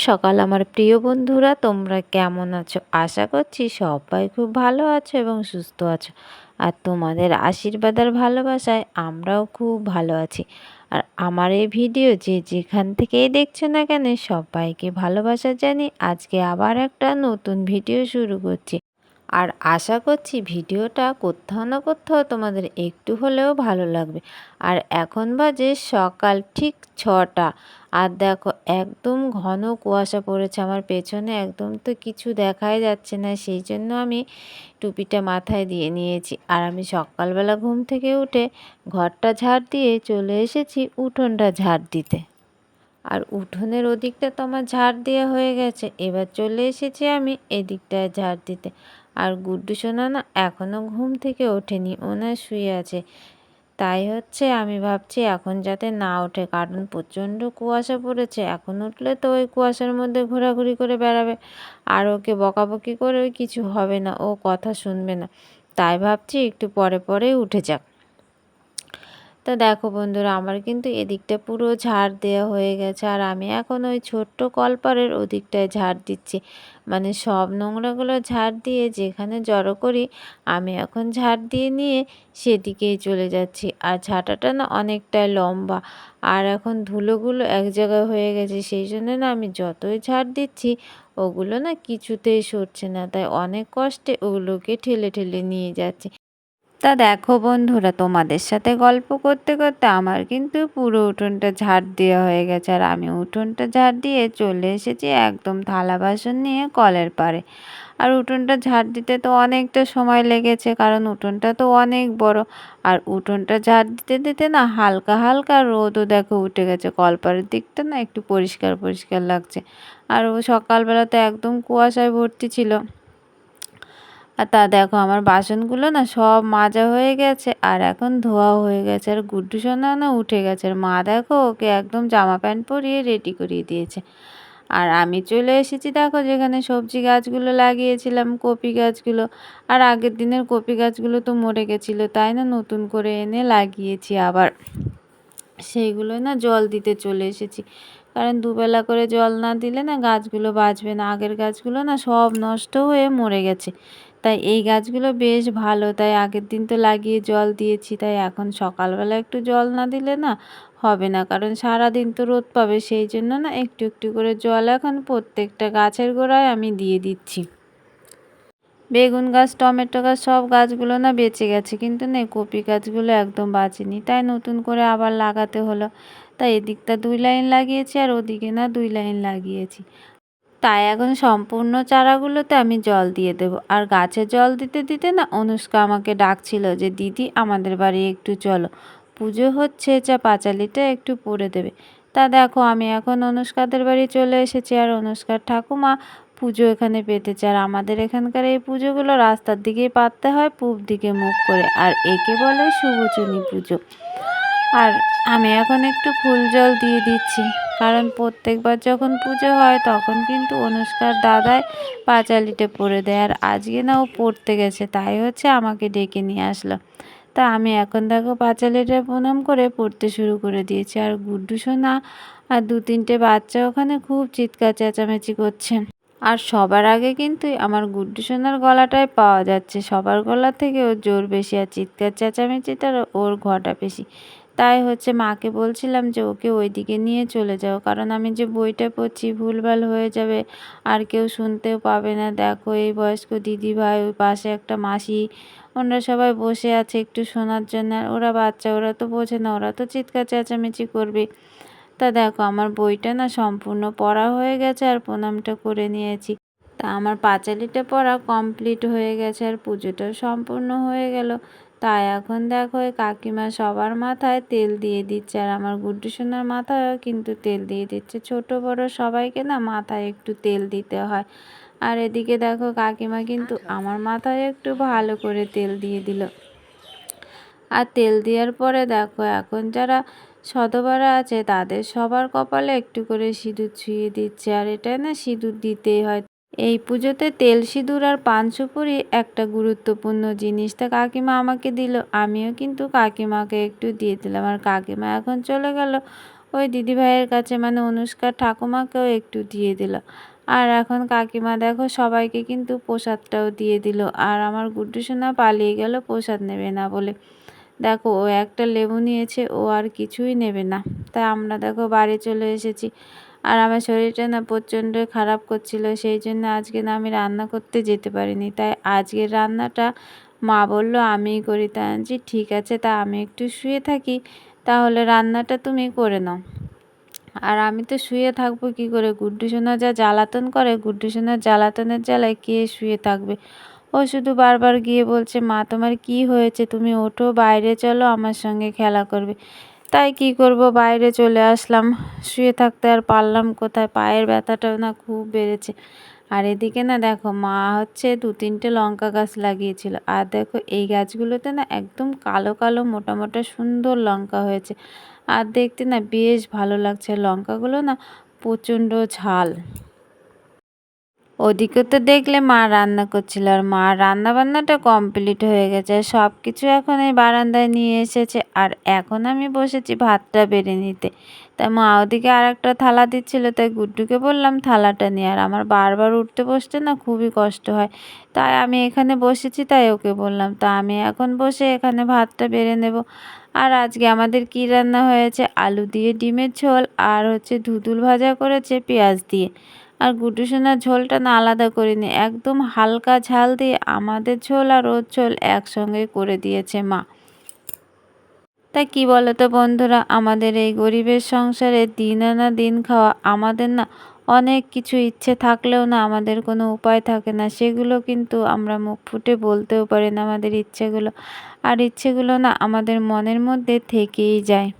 সকাল আমার প্রিয় বন্ধুরা, তোমরা কেমন আছো? আশা করছি সবাই খুব ভালো আছো এবং সুস্থ আছো। আর তোমাদের আশীর্বাদ আর ভালোবাসায় আমরাও খুব ভালো আছি। আর আমার এই ভিডিও যে যেখান থেকেই দেখছো না কেন, সবাইকে ভালোবাসা জানিয়ে আজকে আবার একটা নতুন ভিডিও শুরু করছি। আর আশা করছি ভিডিওটা কোথাও না কোথাও তোমাদের একটু হলেও ভালো লাগবে। আর এখন বাজে সকাল ঠিক 6টা। আর দেখো একদম ঘন কুয়াশা পড়েছে আমার পেছনে, একদম তো কিছু দেখাই যাচ্ছে না, সেই জন্য আমি টুপিটা মাথায় দিয়ে নিয়েছি। আর আমি সকালবেলা ঘুম থেকে উঠে ঘরটা ঝাড় দিয়ে চলে এসেছি উঠোনটা ঝাড় দিতে। আর উঠোনের ওদিকটা তো আমার ঝাড় দেওয়া হয়ে গেছে, এবার চলে এসেছি আমি এদিকটায় ঝাড় দিতে। আর গুড্ডু সোনা না এখনও ঘুম থেকে ওঠেনি, ওনার শুয়ে আছে। তাই হচ্ছে আমি ভাবছি এখন যাতে না ওঠে, কারণ প্রচণ্ড কুয়াশা পড়েছে, এখন উঠলে তো ওই কুয়াশার মধ্যে ঘোরাঘুরি করে বেড়াবে। আর ওকে বকাবকি করেও কিছু হবে না, ও কথা শুনবে না। তাই ভাবছি একটু পরে পরেই উঠে যাক। তা দেখো বন্ধুরা, আমার কিন্তু এদিকটা পুরো ঝাড় দেওয়া হয়ে গেছে। আর আমি এখন ওই ছোট্ট কলপারের ওদিকটায় ঝাড় দিচ্ছি, মানে সব নোংরাগুলো ঝাড় দিয়ে যেখানে জড়ো করি আমি এখন ঝাড় দিয়ে নিয়ে সেদিকেই চলে যাচ্ছি। আর ঝাঁটাটা না অনেকটাই লম্বা, আর এখন ধুলোগুলো এক জায়গায় হয়ে গেছে, সেই জন্য না আমি যতই ঝাড় দিচ্ছি ওগুলো না কিছুতেই সরছে না, তাই অনেক কষ্টে ওগুলোকে ঠেলে ঠেলে নিয়ে যাচ্ছি। তা দেখো বন্ধুরা, তোমাদের সাথে গল্প করতে করতে আমার কিন্তু পুরো উঠোনটা ঝাড় দেওয়া হয়ে গেছে। আর আমি উঠোনটা ঝাড় দিয়ে চলে এসেছি একদম থালা বাসন নিয়ে কলের পাড়ে। আর উঠোনটা ঝাড় দিতে তো অনেকটা সময় লেগেছে, কারণ উঠোনটা তো অনেক বড়। আর উঠোনটা ঝাড় দিতে দিতে না হালকা হালকা রোদও দেখো উঠে গেছে, কলপাড়ের দিকটা না একটু পরিষ্কার পরিষ্কার লাগছে। আর ও সকালবেলা তো একদম কুয়াশায় ভর্তি ছিল। আর তা দেখো আমার বাসনগুলো না সব মাজা হয়ে গেছে আর এখন ধোয়াও হয়ে গেছে। আর গুড্ডু সোনা না উঠে গেছে, আর মা দেখো ওকে একদম জামা প্যান্ট পরিয়ে রেডি করিয়ে দিয়েছে। আর আমি চলে এসেছি দেখো যেখানে সবজি গাছগুলো লাগিয়েছিলাম, কপি গাছগুলো। আর আগের দিনের কপি গাছগুলো তো মরে গেছিলো, তাই না নতুন করে এনে লাগিয়েছি আবার। সেইগুলো না জল দিতে চলে এসেছি, কারণ দুবেলা করে জল না দিলে না গাছগুলো বাঁচবে না। আগের গাছগুলো না সব নষ্ট হয়ে মরে গেছে, তাই এই গাছগুলো বেশ ভালো, তাই আগের দিন তো লাগিয়ে জল দিয়েছি। তাই এখন সকালবেলা একটু জল না দিলে না হবে না, কারণ সারাদিন তো রোদ পাবে, সেই জন্য না একটু একটু করে জল এখন প্রত্যেকটা গাছের গোড়ায় আমি দিয়ে দিচ্ছি। বেগুন গাছ, টমেটো গাছ সব গাছগুলো না বেঁচে গেছে, কিন্তু না কপি গাছগুলো একদম বাঁচেনি, তাই নতুন করে আবার লাগাতে হলো। তাই এদিকটা 2 লাইন লাগিয়েছি আর ওদিকে না 2 লাইন লাগিয়েছি। তাই এখন সম্পূর্ণ চারাগুলোতে আমি জল দিয়ে দেবো। আর গাছে জল দিতে দিতে না অনুষ্কা আমাকে ডাকছিল যে দিদি আমাদের বাড়ি একটু চলো, পুজো হচ্ছে, যা পাঁচালিটা একটু পড়ে দেবে। তা দেখো আমি এখন অনুষ্কাদের বাড়ি চলে এসেছি, আর অনুষ্কার ঠাকুমা পুজো এখানে পেতেছে। আর আমাদের এখানকার এই পুজোগুলো রাস্তার দিকেই পাততে হয়, পূব দিকে মুখ করে, আর একে বলে শুভচনী পুজো। আর আমি এখন একটু ফুল জল দিয়ে দিচ্ছি, কারণ প্রত্যেকবার যখন পুজো হয় তখন কিন্তু অনুষ্কার দাদাই পাঁচালিতে পড়ে দেয়। আর আজকে না ও পড়তে গেছে, তাই হচ্ছে আমাকে ডেকে নিয়ে আসলো। তা আমি এখন দেখো পাঁচালিটা প্রণাম করে পড়তে শুরু করে দিয়েছি। আর গুড্ডু সোনা আর 2-3টে বাচ্চা ওখানে খুব চিৎকার চেঁচামেচি করছে। আর সবার আগে কিন্তু আমার গুড্ডু সোনার গলাটাই পাওয়া যাচ্ছে, সবার গলা থেকে ওর জোর বেশি, আর চিৎকার চেঁচামেচিটার ওর ঘটা বেশি। তাই হচ্ছে মাকে বলছিলাম যে ওকে ওইদিকে নিয়ে চলে যাও, কারণ আমি যে বইটা পড়ছি ভুলভাল হয়ে যাবে আর কেউ শুনতেও পাবে না। দেখো এই বয়স্ক দিদিভাই, ওই পাশে একটা মাসি, ওনারা সবাই বসে আছে একটু শোনার জন্য। আর ওরা বাচ্চা, ওরা তো বোঝে না, ওরা তো চিৎকার চেঁচামেচি করবে। তা দেখো আমার বইটা না সম্পূর্ণ পড়া হয়ে গেছে আর প্রণামটা করে নিয়েছি। তা আমার পাঁচালিটা পড়া কমপ্লিট হয়ে গেছে আর পুজোটাও সম্পূর্ণ হয়ে গেল। তাই এখন দেখো এই কাকিমা সবার মাথায় তেল দিয়ে দিচ্ছে, আর আমার গুড্ডু সোনার মাথায়ও কিন্তু তেল দিয়ে দিচ্ছে। ছোট বড় সবাইকে না মাথায় একটু তেল দিতে হয়। আর এদিকে দেখো কাকিমা কিন্তু আমার মাথায় একটু ভালো করে তেল দিয়ে দিল। আর তেল দেওয়ার পরে দেখো এখন যারা সধবারা আছে তাদের সবার কপালে একটু করে সিঁদুর ছুঁয়ে দিচ্ছে, আর এটা না সিঁদুর দিতেই হয়। এই পুজোতে তেল সিঁদুর আর পান সুপুরি একটা গুরুত্বপূর্ণ জিনিস। তা কাকিমা আমাকে দিল, আমিও কিন্তু কাকিমাকে একটু দিয়ে দিলাম। আর কাকিমা এখন চলে গেল ওই দিদিভাইয়ের কাছে মানে অনুষ্কার ঠাকুমাকেও একটু দিয়ে দিল। আর এখন কাকিমা দেখো সবাইকে কিন্তু প্রসাদটাও দিয়ে দিল। আর আমার গুড্ডু সোনা পালিয়ে গেল প্রসাদ নেবে না বলে। দেখো ও একটা লেবু নিয়েছে, ও আর কিছুই নেবে না। তাই আমরা দেখো বাড়ি চলে এসেছি। আর আমার শরীরটা না প্রচণ্ড খারাপ করছিল, সেই জন্য আজকে না আমি রান্না করতে যেতে পারিনি। তাই আজকের রান্নাটা মা বলল আমিই করি। তাই আনছি ঠিক আছে, তা আমি একটু শুয়ে থাকি, তাহলে রান্নাটা তুমি করে নাও। আর আমি তো শুয়ে থাকবো কি করে, গুড্ডু সোনা যা জ্বালাতন করে, গুড্ডু সোনার জ্বালাতনের জ্বালায় কে শুয়ে থাকবে। ও শুধু বারবার গিয়ে বলছে মা তোমার কি হয়েছে, তুমি ওঠো বাইরে চলো আমার সঙ্গে খেলা করবে। তাই কি করব, বাইরে চলে আসলাম। শুয়ে থাকতে আর পারলাম কোথায়, পায়ের ব্যথাটাও না খুব বেড়েছে। আর এদিকে না দেখো মা হচ্ছে 2-3টে লঙ্কা গাছ লাগিয়েছিল। আর দেখো এই গাছগুলোতে না একদম কালো কালো মোটা মোটা সুন্দর লঙ্কা হয়েছে। আর দেখতে না বেশ ভালো লাগছে। লঙ্কাগুলো না প্রচণ্ড ঝাল। ওদিকে তো দেখলে মা রান্না করছিল, আর মা রান্না বান্নাটা কমপ্লিট হয়ে গেছে। সব কিছু এখন এই বারান্দায় নিয়ে এসেছে, আর এখন আমি বসেছি ভাতটা বেড়ে নিতে। তাই মা ওদিকে আর একটা থালা দিচ্ছিল, তাই গুড্ডুকে বললাম থালাটা নিয়ে। আর আমার বারবার উঠতে বসতে না খুবই কষ্ট হয়, তাই আমি এখানে বসেছি, তাই ওকে বললাম। তা আমি এখন বসে এখানে ভাতটা বেড়ে নেব। আর আজকে আমাদের কি রান্না হয়েছে, আলু দিয়ে ডিমের ঝোল, আর হচ্ছে ধুতুল ভাজা করেছে পেঁয়াজ দিয়ে। আর গুড্ডু সোনার ঝোলটা না আলাদা করিনি, একদম হালকা ঝাল দিয়ে আমাদের ঝোল আর ওর ঝোল একসঙ্গে করে দিয়েছে মা। তা কি বলো তো বন্ধুরা, আমাদের এই গরিবের সংসারে দিন আনা দিন খাওয়া, আমাদের না অনেক কিছু ইচ্ছে থাকলেও না আমাদের কোনো উপায় থাকে না। সেগুলো কিন্তু আমরা মুখ ফুটে বলতেও পারি না আমাদের ইচ্ছেগুলো। আর ইচ্ছেগুলো না আমাদের মনের মধ্যে থেকেই যায়।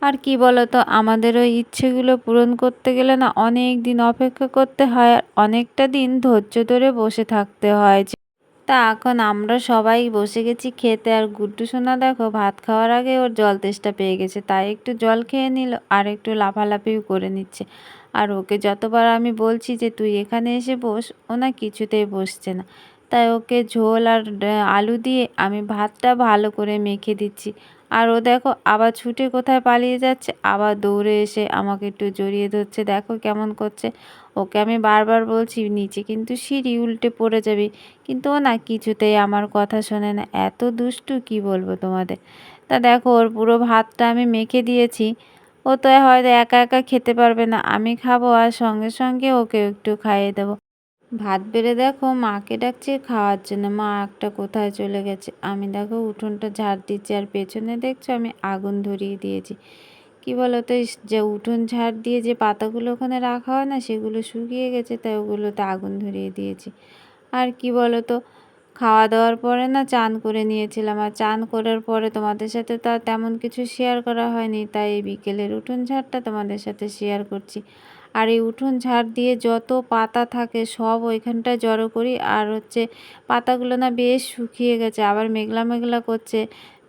আর কি বলতো, আমাদের ওই ইচ্ছেগুলো পূরণ করতে গেলে না অনেক দিন অপেক্ষা করতে হয়, আর অনেকটা দিন ধৈর্য ধরে বসে থাকতে হয়। তা এখন আমরা সবাই বসে গেছি খেতে। আর গুড্ডু সোনা দেখো ভাত খাওয়ার আগে ওর জল তেষ্টা পেয়ে গেছে, তাই একটু জল খেয়ে নিল আর একটু লাফালাফিও করে নিচ্ছে। আর ওকে যতবার আমি বলছি যে তুই এখানে এসে বস, ও না কিছুতেই বসছে না। তাই ওকে ঝোল আর আলু দিয়ে আমি ভাতটা ভালো করে মেখে দিচ্ছি। আর ও দেখো আবার ছুটে কোথায় পালিয়ে যাচ্ছে, আবার দৌড়ে এসে আমাকে একটু জড়িয়ে ধরছে। দেখো কেমন করছে। ওকে আমি বারবার বলছি নিচে কিন্তু সিঁড়ি, উল্টে পড়ে যাবি, কিন্তু ও না কিছুতেই আমার কথা শোনে না। এত দুষ্টু কি বলবো তোমাদের। তা দেখো ওর পুরো ভাতটা আমি মেখে দিয়েছি। ও তো হয়তো একা একা খেতে পারবে না, আমি খাবো আর সঙ্গে সঙ্গে ওকে একটু খাইয়ে দেবো। ভাত বেড়ে দেখো মাকে ডাকছে খাওয়ার জন্য, মা একটা কোথায় চলে গেছে। আমি দেখো উঠোনটা ঝাড় দিচ্ছি, আর পেছনে দেখছো আমি আগুন ধরিয়ে দিয়েছি। কি বলতো, যে উঠোন ঝাড় দিয়ে যে পাতাগুলো ওখানে রাখা হয় না, সেগুলো শুকিয়ে গেছে, তাই ওগুলোতে আগুন ধরিয়ে দিয়েছি। আর কি বলতো, খাওয়া দাওয়ার পরে না চান করে নিয়েছিলাম। আর চান করার পরে তোমাদের সাথে তো আর তেমন কিছু শেয়ার করা হয়নি, তাই এই বিকেলের উঠোন ঝাড়টা তোমাদের সাথে শেয়ার করছি। আর এই উঠোন ঝাড় দিয়ে যত পাতা থাকে সব ওইখানটায় জড়ো করি। আর হচ্ছে পাতাগুলো না বেশ শুকিয়ে গেছে, আবার মেঘলা মেঘলা করছে।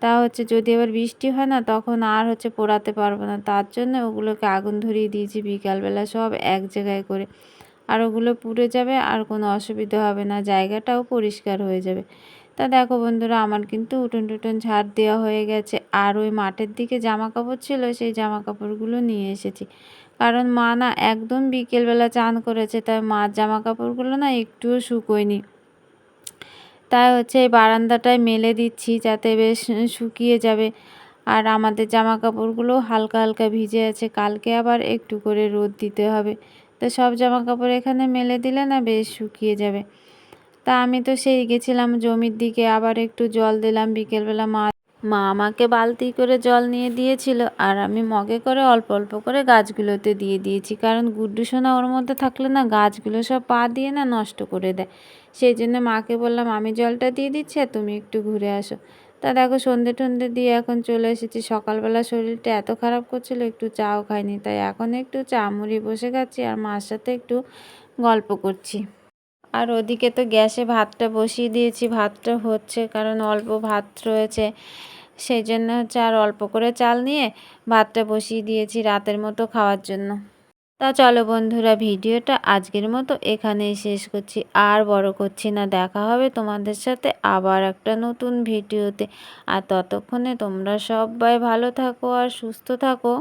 তা হচ্ছে যদি আবার বৃষ্টি হয় না, তখন আর হচ্ছে পোড়াতে পারবো না, তার জন্য ওগুলোকে আগুন ধরিয়ে দিয়েছি বিকালবেলা সব এক জায়গায় করে। আর ওগুলো পুড়ে যাবে, আর কোনো অসুবিধা হবে না, জায়গাটাও পরিষ্কার হয়ে যাবে। তা দেখো বন্ধুরা, আমার কিন্তু উঠোন টুটুন ঝাড় দেওয়া হয়ে গেছে। আর ওই মাঠের দিকে জামা কাপড় ছিল, সেই জামা কাপড়গুলো নিয়ে এসেছি। কারণ মা না একদম বিকেলবেলা চান করেছে, তাই মার জামা কাপড়গুলো না একটুও শুকোয়নি। তাই হচ্ছে এই বারান্দাটায় মেলে দিচ্ছি, যাতে বেশ শুকিয়ে যাবে। আর আমাদের জামা কাপড়গুলো হালকা হালকা ভিজে আছে, কালকে আবার একটু করে রোদ দিতে হবে। তো সব জামা কাপড় এখানে মেলে দিলে না বেশ শুকিয়ে যাবে। তা আমি তো সেই গেছিলাম জমির দিকে, আবার একটু জল দিলাম বিকেলবেলা। মা মা আমাকে বালতি করে জল নিয়ে দিয়েছিল, আর আমি মগে করে অল্প অল্প করে গাছগুলোতে দিয়ে দিয়েছি। কারণ গুড্ডু সোনা ওর মধ্যে থাকলে না গাছগুলো সব পা দিয়ে না নষ্ট করে দেয়। সেই জন্য মাকে বললাম আমি জলটা দিয়ে দিচ্ছি, আর তুমি একটু ঘুরে আসো। তা দেখো সন্ধে টন্ধে দিয়ে এখন চলে এসেছি। সকালবেলা শরীরটা এত খারাপ করছিল, একটু চাও খাইনি, তাই এখন একটু চা মুড়ি বসে খাচ্ছি, আর মার সাথে একটু গল্প করছি। আর ওদিকে তো গ্যাসে ভাতটা বসিয়ে দিয়েছি, ভাতটা হচ্ছে, কারণ অল্প ভাত রয়েছে, সেই জন্য হচ্ছে আর অল্প করে চাল নিয়ে ভাতটা বসিয়ে দিয়েছি রাতের মতো খাওয়ার জন্য। তা চলো বন্ধুরা, ভিডিওটা আজকের মতো এখানেই শেষ করছি, আর বড় করছি না। দেখা হবে তোমাদের সাথে আবার একটা নতুন ভিডিওতে। আর ততক্ষণে তোমরা সবাই ভালো থাকো আর সুস্থ থাকো।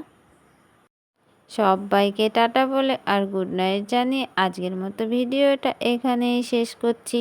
সবাইকে টাটা বলে আর গুড নাইট জানিয়ে আজকের মতো ভিডিওটা এখানেই শেষ করছি।